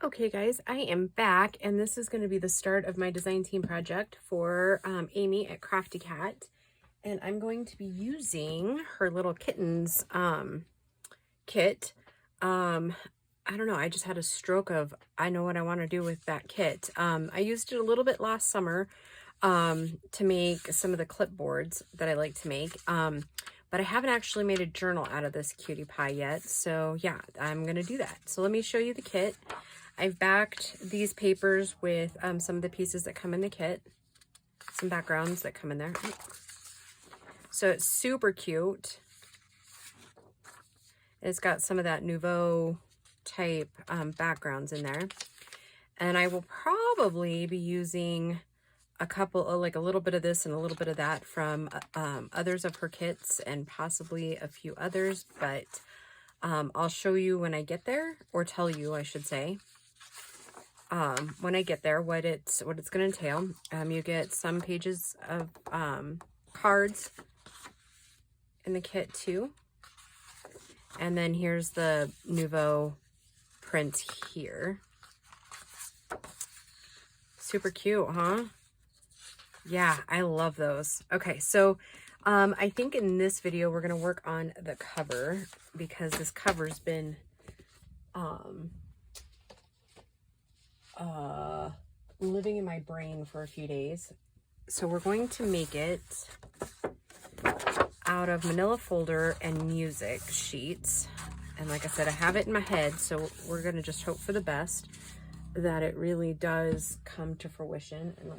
Okay guys, I am back and this is going to be the start of my design team project for Amy at Crafty Cat. And I'm going to be using her little kittens kit. I don't know, I just had a stroke of, I know what I want to do with that kit. I used it a little bit last summer to make some of the clipboards that I like to make. But I haven't actually made a journal out of this cutie pie yet. So yeah, I'm going to do that. So let me show you the kit. I've backed these papers with some of the pieces that come in the kit, some backgrounds that come in there. So it's super cute. It's got some of that Nouveau type backgrounds in there. And I will probably be using a couple, like a little bit of this and a little bit of that from others of her kits and possibly a few others, but I'll show you when I get there, or tell you, I should say. When I get there, what it's going to entail. You get some pages of cards in the kit too, and then here's the Nouveau print here. Super cute, huh? Yeah, I love those. Okay, so I think in this video we're going to work on the cover, because this cover's been living in my brain for a few days. So we're going to make it out of manila folder and music sheets. And like I said, I have it in my head, so we're going to just hope for the best that it really does come to fruition. And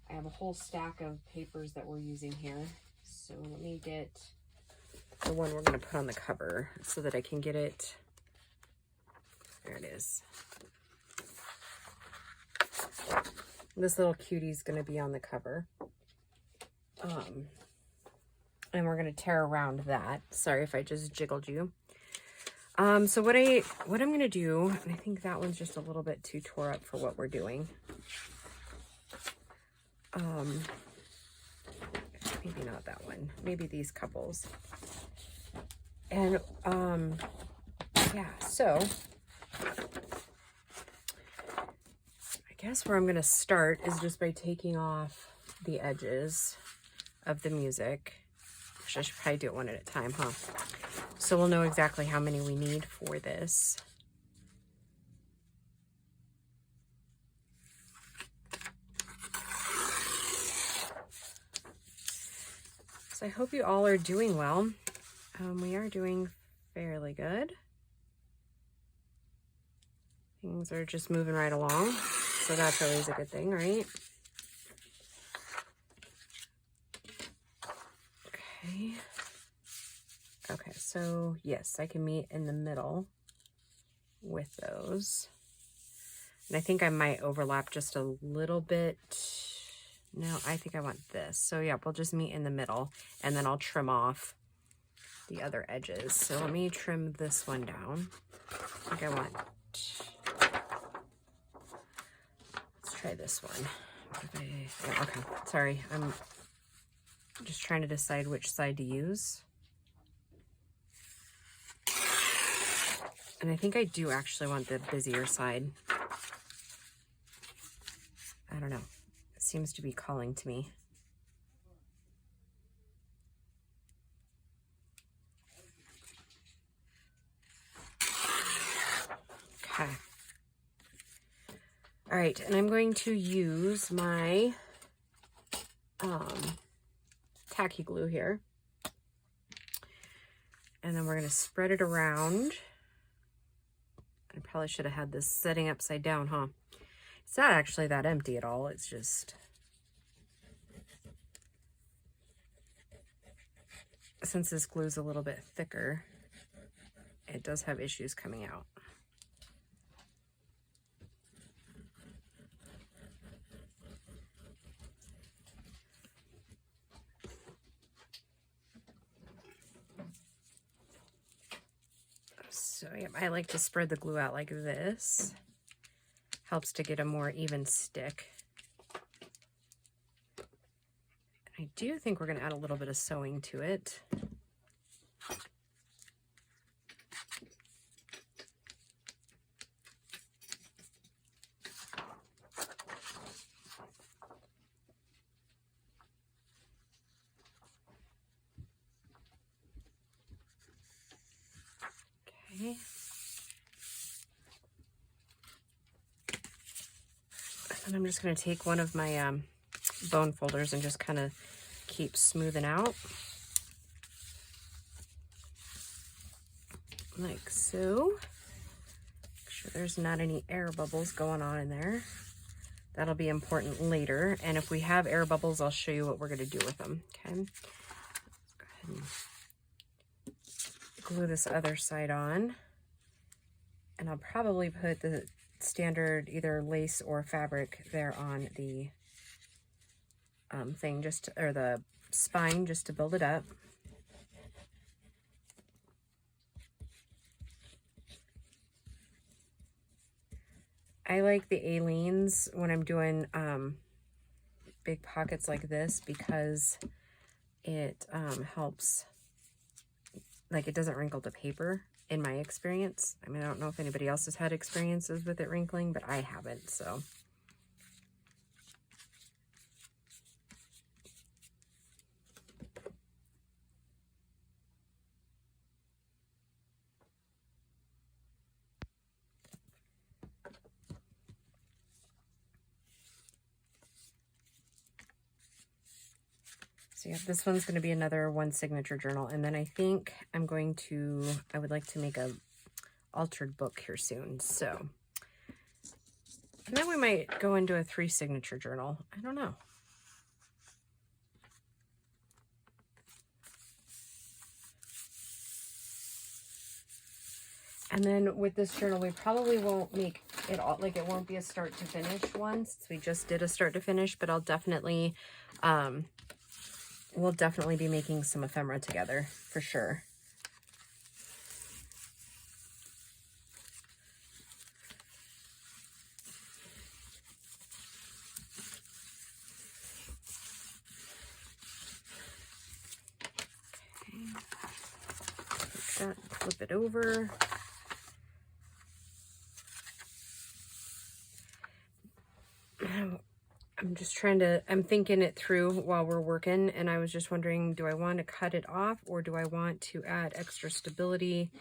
I have a whole stack of papers that we're using here. So let me get the one we're going to put on the cover so that I can get it. There it is. This little cutie is going to be on the cover. And we're going to tear around that. Sorry if I just jiggled you. So what I'm going to do, and I think that one's just a little bit too tore up for what we're doing. Maybe not that one. Maybe these couples. And yeah, so I guess where I'm going to start is just by taking off the edges of the music. Actually, I should probably do it one at a time, huh? So we'll know exactly how many we need for this. So I hope you all are doing well. We are doing fairly good. Things are just moving right along. So that's always a good thing, right? Okay. Okay, so yes, I can meet in the middle with those. And I think I might overlap just a little bit. No, I think I want this. So yeah, we'll just meet in the middle, and then I'll trim off the other edges. So let me trim this one down. I think I want, let's try this one. Oh, okay, sorry, I'm just trying to decide which side to use. And I think I do actually want the busier side. I don't know. It seems to be calling to me. Okay. All right, and I'm going to use my tacky glue here. And then we're going to spread it around. I probably should have had this setting upside down, huh? It's not actually that empty at all. It's just, since this glue's a little bit thicker, it does have issues coming out. So yeah, I like to spread the glue out like this. Helps to get a more even stick. I do think we're going to add a little bit of sewing to it. Okay. And I'm just going to take one of my bone folders and just kind of keep smoothing out. Like so. Make sure there's not any air bubbles going on in there. That'll be important later. And if we have air bubbles, I'll show you what we're going to do with them. Okay. Let's go ahead and glue this other side on. And I'll probably put the standard either lace or fabric there on the thing, or the spine, just to build it up. I like the Aleen's when I'm doing big pockets like this because it helps, like it doesn't wrinkle the paper in my experience. I mean, I don't know if anybody else has had experiences with it wrinkling, but I haven't, so. So yeah, this one's going to be another one signature journal. And then I think I would like to make a altered book here soon. So, and then we might go into a 3 signature journal. I don't know. And then with this journal, we probably won't make it all, like it won't be a start to finish one since we just did a start to finish, but I'll definitely, we'll definitely be making some ephemera together for sure. Okay. Take that, flip it over. I'm just I'm thinking it through while we're working, and I was just wondering, do I want to cut it off or do I want to add extra stability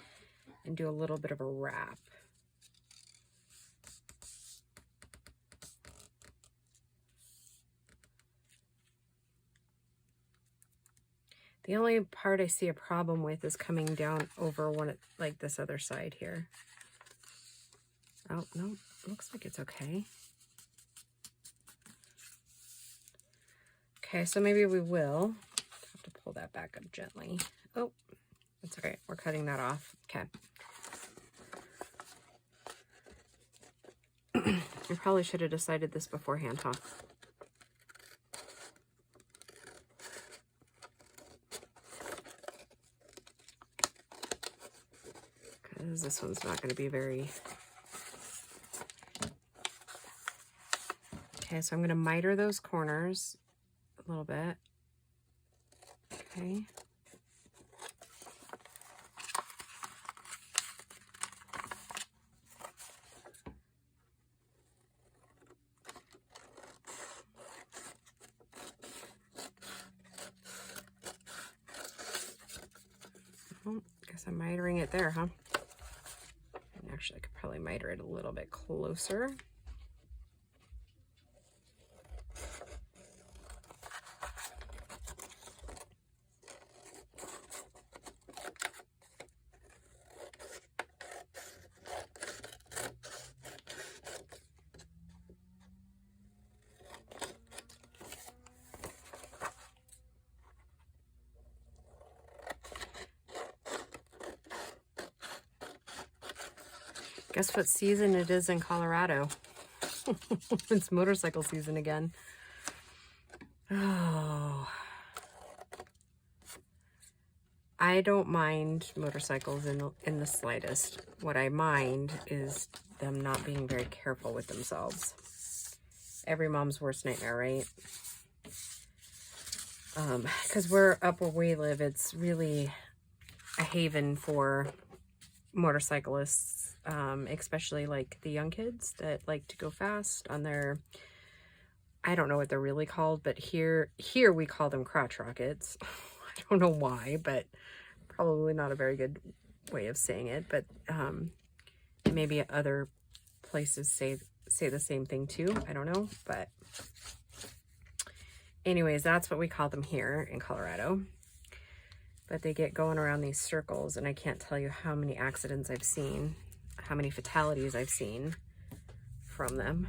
and do a little bit of a wrap? The only part I see a problem with is coming down over like this other side here. Oh, no, looks like it's okay. Okay, so maybe we will have to pull that back up gently. Oh, that's all right. We're cutting that off. Okay. I probably should have decided this beforehand, huh? Because this one's not going to be very... Okay, so I'm going to miter those corners a little bit. Okay. Oh, guess I'm mitering it there, huh? And actually, I could probably miter it a little bit closer. Guess what season it is in Colorado? It's motorcycle season again. Oh. I don't mind motorcycles in the slightest. What I mind is them not being very careful with themselves. Every mom's worst nightmare, right? Because we're up where we live, it's really a haven for motorcyclists. Especially like the young kids that like to go fast on their, I don't know what they're really called, but here we call them crotch rockets. I don't know why, but probably not a very good way of saying it, but maybe other places say the same thing too. I don't know, but anyways, that's what we call them here in Colorado. But they get going around these circles, and I can't tell you how many accidents I've seen, how many fatalities I've seen from them.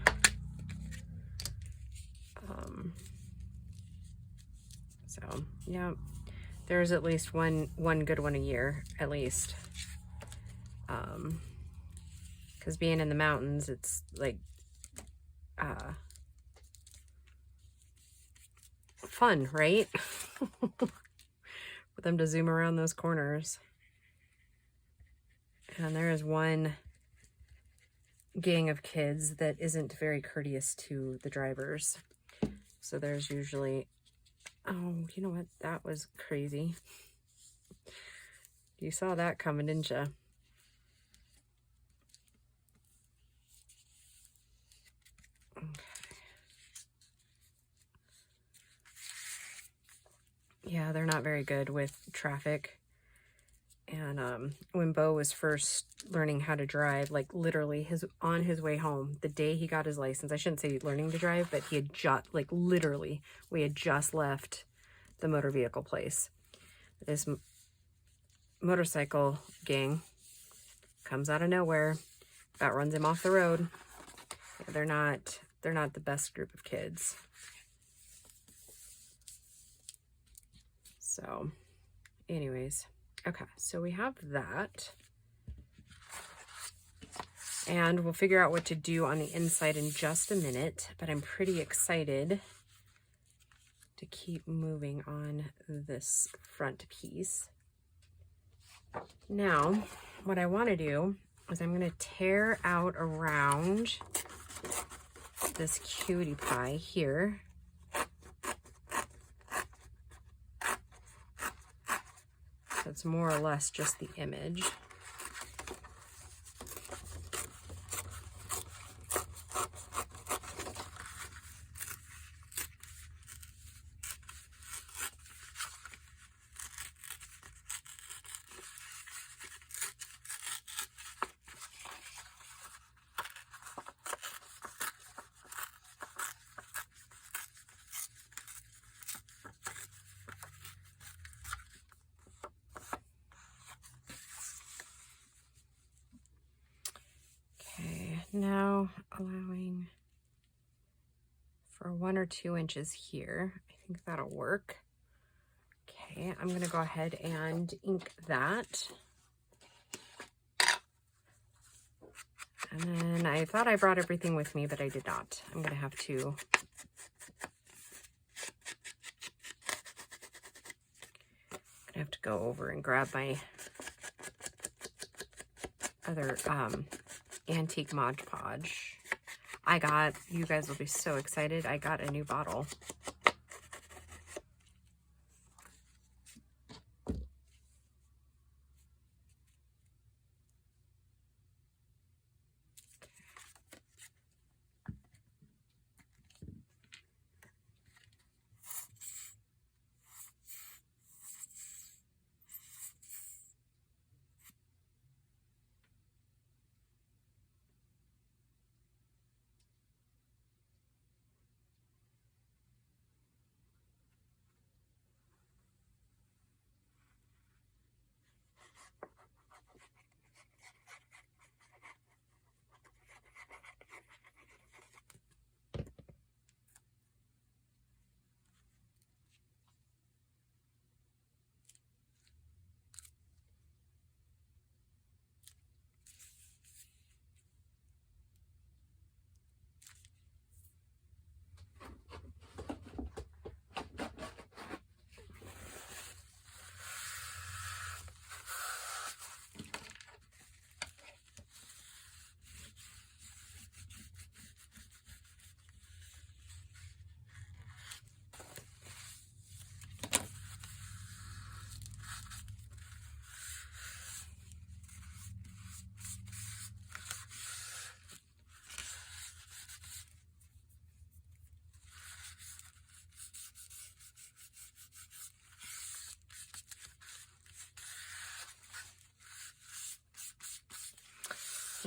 So yeah, there's at least one good one a year, at least. Because being in the mountains, it's like fun, right? For them to zoom around those corners. And there is one gang of kids that isn't very courteous to the drivers. So there's usually, oh, you know what? That was crazy. You saw that coming, didn't you? Okay. Yeah, they're not very good with traffic. And when Bo was first learning how to drive, like literally on his way home, the day he got his license, I shouldn't say learning to drive, but he had just, like literally, we had just left the motor vehicle place. This motorcycle gang comes out of nowhere, about runs him off the road. Yeah, they're not the best group of kids. So anyways, okay, so we have that. And we'll figure out what to do on the inside in just a minute, but I'm pretty excited to keep moving on this front piece. Now, what I want to do is I'm going to tear out around this cutie pie here. So it's more or less just the image. Now allowing for 1 or 2 inches here. I think that'll work. Okay, I'm gonna go ahead and ink that. And then I thought I brought everything with me, but I did not. I'm gonna have to go over and grab my other antique Mod Podge. You guys will be so excited, I got a new bottle.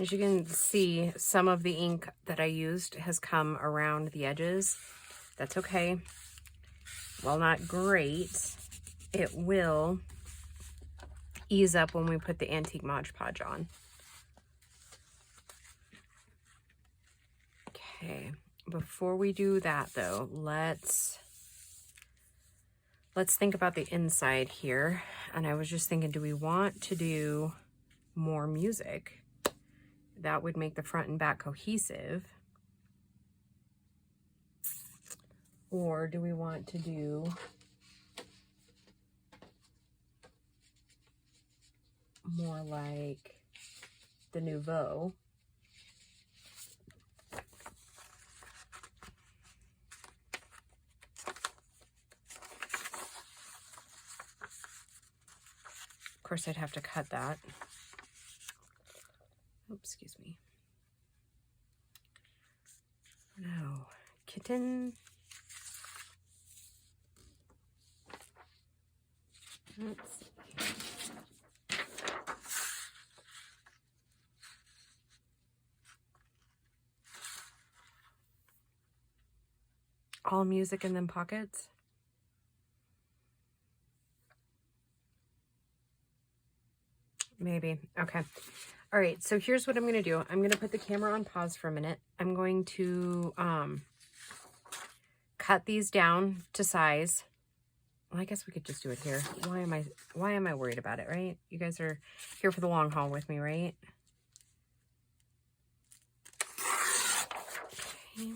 As you can see, some of the ink that I used has come around the edges. That's okay. While not great, it will ease up when we put the antique Mod Podge on. Okay, before we do that though, let's think about the inside here. And I was just thinking, do we want to do more music? That would make the front and back cohesive. Or do we want to do more like the Nouveau? Of course, I'd have to cut that. Oops, excuse me. No, kitten. Let's see. All music and then pockets. Maybe. Okay. All right. So here's what I'm going to do. I'm going to put the camera on pause for a minute. I'm going to cut these down to size. Well, I guess we could just do it here. Why am I worried about it, right? You guys are here for the long haul with me, right? Okay.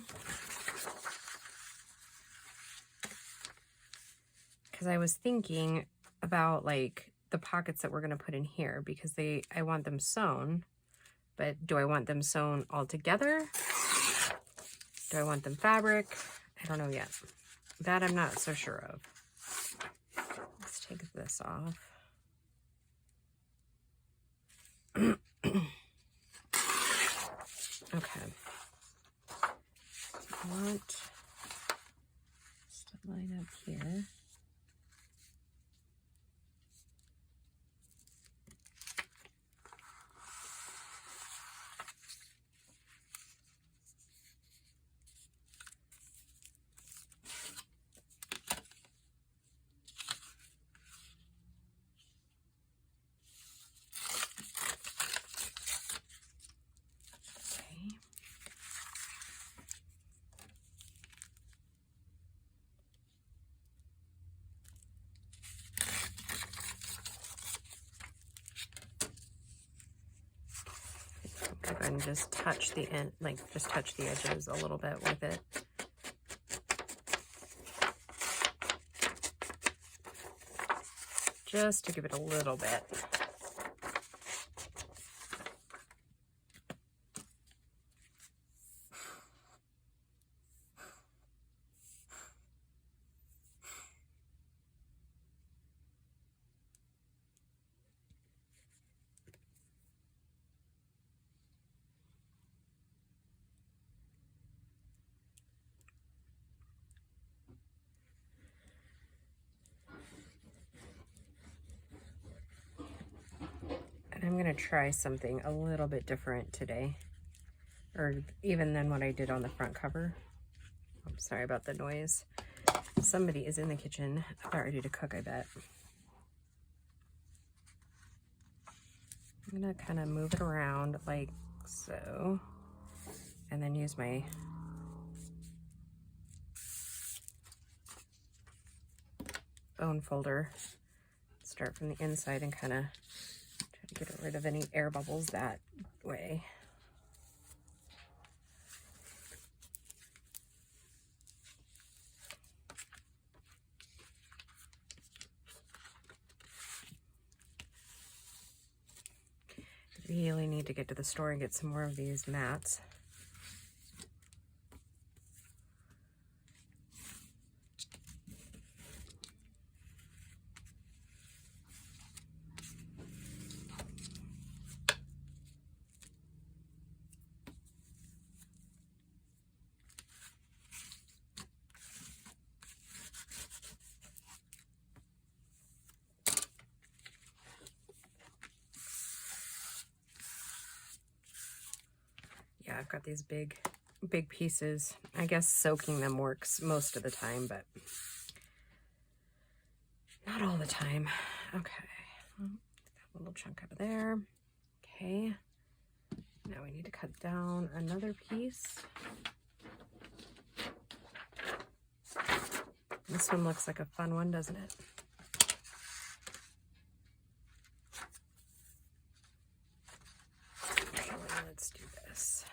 Because I was thinking about like the pockets that we're going to put in here, because I want them sewn, but do I want them sewn all together? Do I want them fabric? I don't know yet. That I'm not so sure of. Let's take this off. Okay. I want just to line up here. And just touch the end, like just touch the edges a little bit with it. Just to give it a little bit. I'm going to try something a little bit different today, or even than what I did on the front cover. I'm sorry about the noise. Somebody is in the kitchen about ready to cook, I bet. I'm going to kind of move it around like so, and then use my bone folder. Start from the inside and kind of try to get rid of any air bubbles that way. Really need to get to the store and get some more of these mats. Yeah, I've got these big pieces. I guess soaking them works most of the time, but not all the time. Okay, a little chunk out of there. Okay, now we need to cut down another piece. This one looks like a fun one, doesn't it? Okay, let's do this.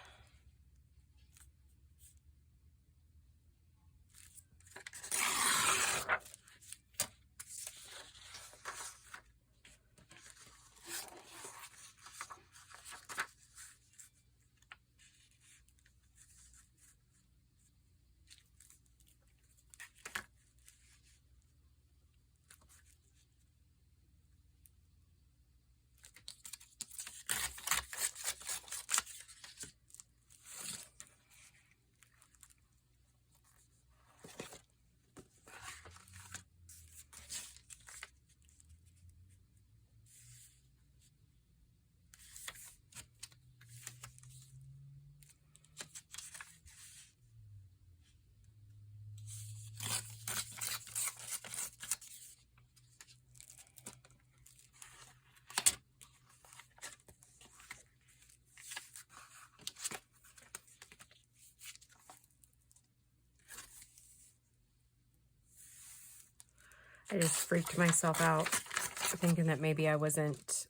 I just freaked myself out thinking that maybe I wasn't,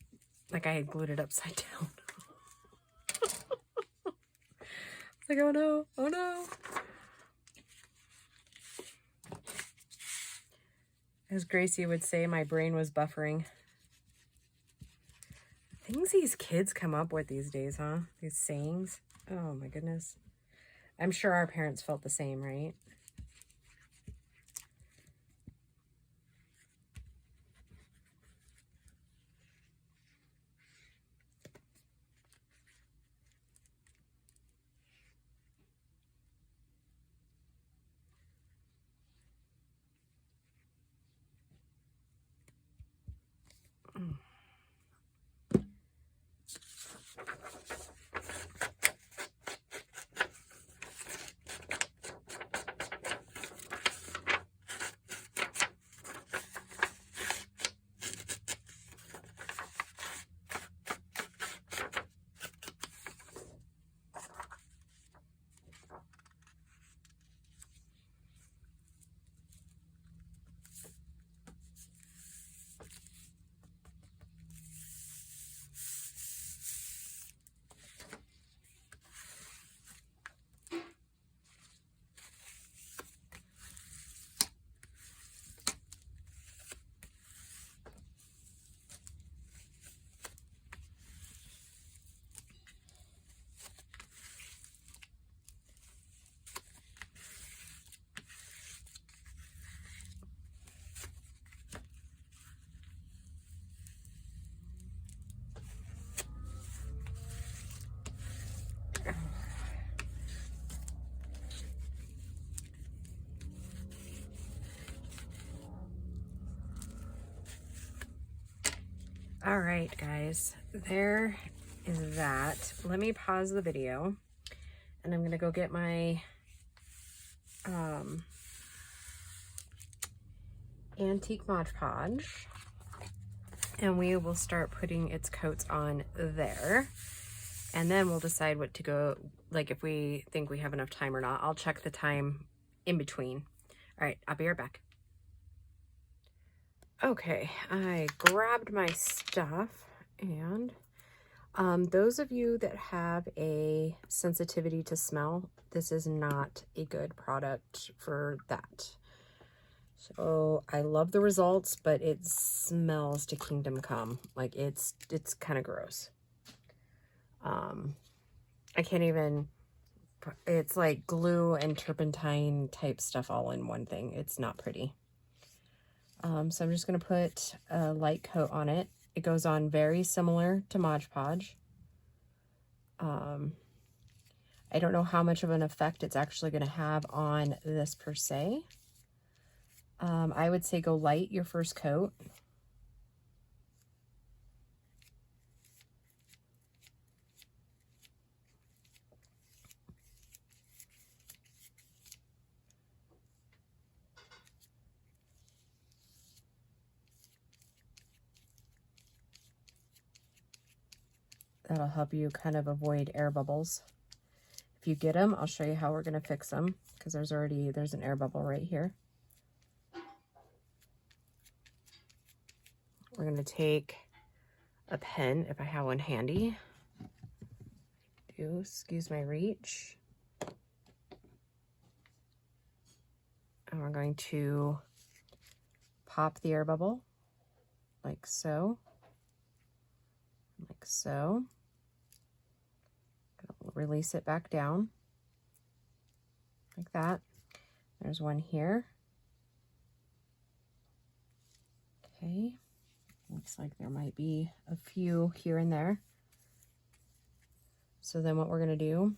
like I had glued it upside down. It's like, oh no, oh no. As Gracie would say, my brain was buffering. Things these kids come up with these days, huh? These sayings. Oh my goodness. I'm sure our parents felt the same, right? All right, guys, there is that. Let me pause the video and I'm gonna go get my antique Mod Podge and we will start putting its coats on there. And then we'll decide what to go, like if we think we have enough time or not. I'll check the time in between. All right, I'll be right back. Okay, I grabbed my stuff and those of you that have a sensitivity to smell, this is not a good product for that. So I love the results, but it smells to kingdom come. Like it's kind of gross. I can't even, it's like glue and turpentine type stuff all in one thing. It's not pretty. So I'm just going to put a light coat on it. It goes on very similar to Mod Podge. I don't know how much of an effect it's actually going to have on this per se. I would say go light your first coat. That'll help you kind of avoid air bubbles. If you get them, I'll show you how we're going to fix them, because there's an air bubble right here. We're going to take a pen, if I have one handy. Excuse my reach. And we're going to pop the air bubble like so. Like so. Release it back down like that. There's one here. Okay, looks like there might be a few here and there. So then what we're going to do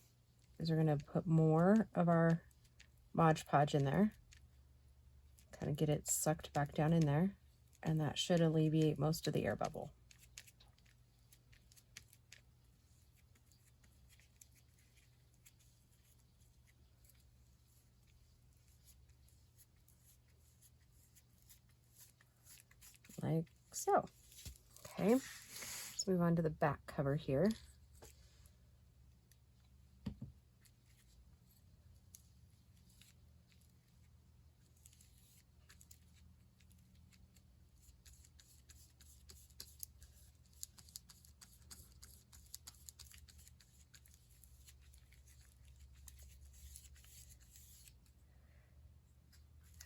is we're going to put more of our Mod Podge in there, kind of get it sucked back down in there, and that should alleviate most of the air bubble. Like so. Okay, let's move on to the back cover here.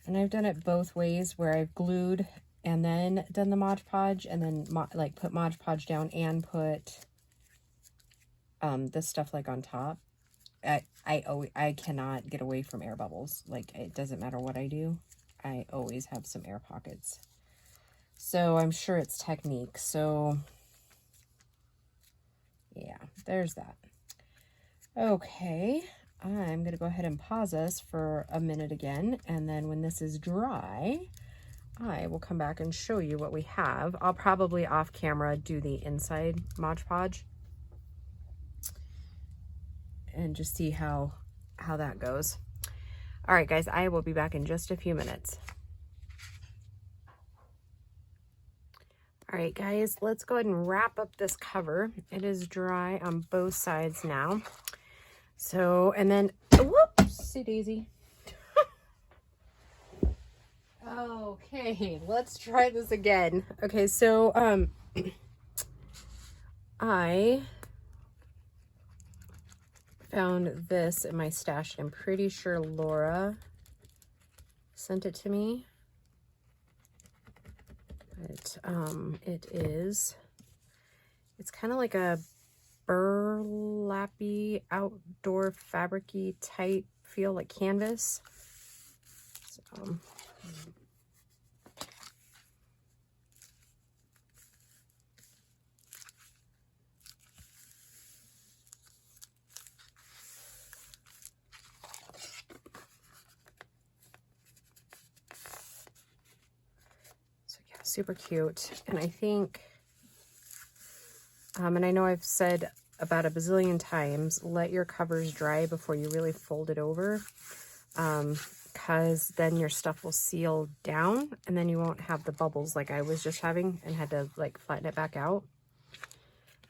And I've done it both ways, where I've glued and then done the Mod Podge, and then like put Mod Podge down and put this stuff like on top. I cannot get away from air bubbles. Like, it doesn't matter what I do, I always have some air pockets. So I'm sure it's technique. So yeah, there's that. Okay, I'm going to go ahead and pause us for a minute again, and then when this is dry, I will come back and show you what we have. I'll probably off camera do the inside Mod Podge and just see how that goes. All right, guys, I will be back in just a few minutes. All right, guys, let's go ahead and wrap up this cover. It is dry on both sides now. So, and then, whoopsie daisy. Okay, let's try this again. Okay, so, I found this in my stash. I'm pretty sure Laura sent it to me. But, it's kind of like a burlappy, outdoor fabric-y type feel, like canvas. So, yeah, super cute. And I think, and I know I've said about a bazillion times, let your covers dry before you really fold it over, because then your stuff will seal down, and then you won't have the bubbles like I was just having and had to like flatten it back out.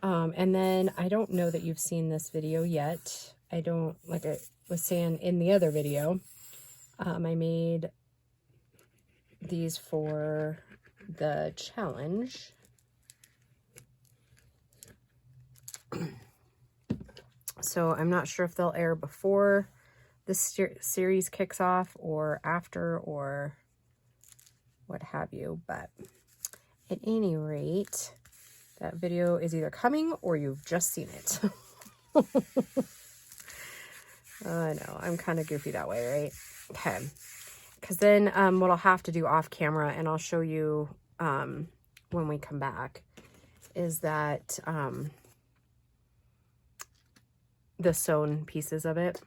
And then I don't know that you've seen this video yet. I don't, like I was saying in the other video, I made these for the challenge. So I'm not sure if they'll air before this series kicks off or after or what have you, but at any rate, that video is either coming or you've just seen it. I know, I'm kind of goofy that way, right? Okay, because then what I'll have to do off camera, and I'll show you when we come back, is that the sewn pieces of it.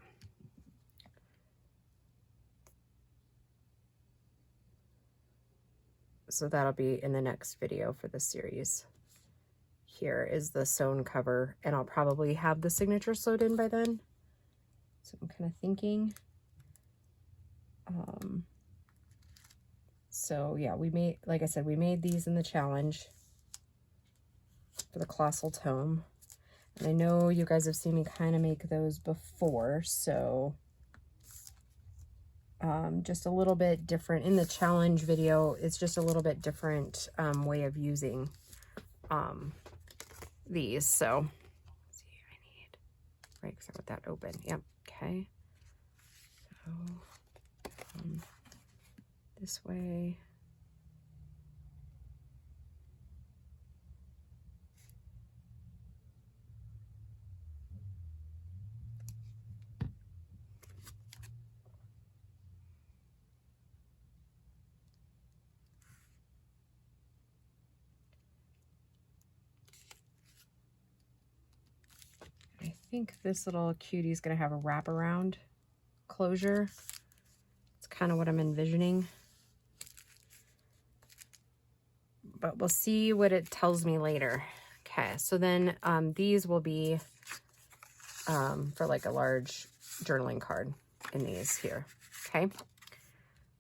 So that'll be in the next video for this series. Here is the sewn cover, and I'll probably have the signature sewed in by then. So I'm kind of thinking. So yeah, we made, like I said, we made these in the challenge for the colossal tome. And I know you guys have seen me kind of make those before, so just a little bit different. In the challenge video, it's just a little bit different way of using these. So, let's see, I need, right, because I got that open. Yep, okay. So, this way. I think this little cutie is going to have a wraparound closure. It's kind of what I'm envisioning. But we'll see what it tells me later. Okay, so then these will be for like a large journaling card in these here, okay?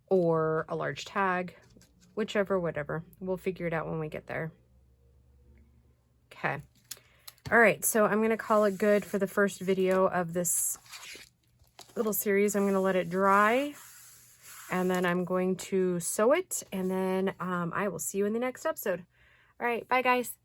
Or a large tag, whichever, whatever. We'll figure it out when we get there. Okay. All right, so I'm gonna call it good for the first video of this little series. I'm gonna let it dry, and then I'm going to sew it, and then I will see you in the next episode. All right, bye guys.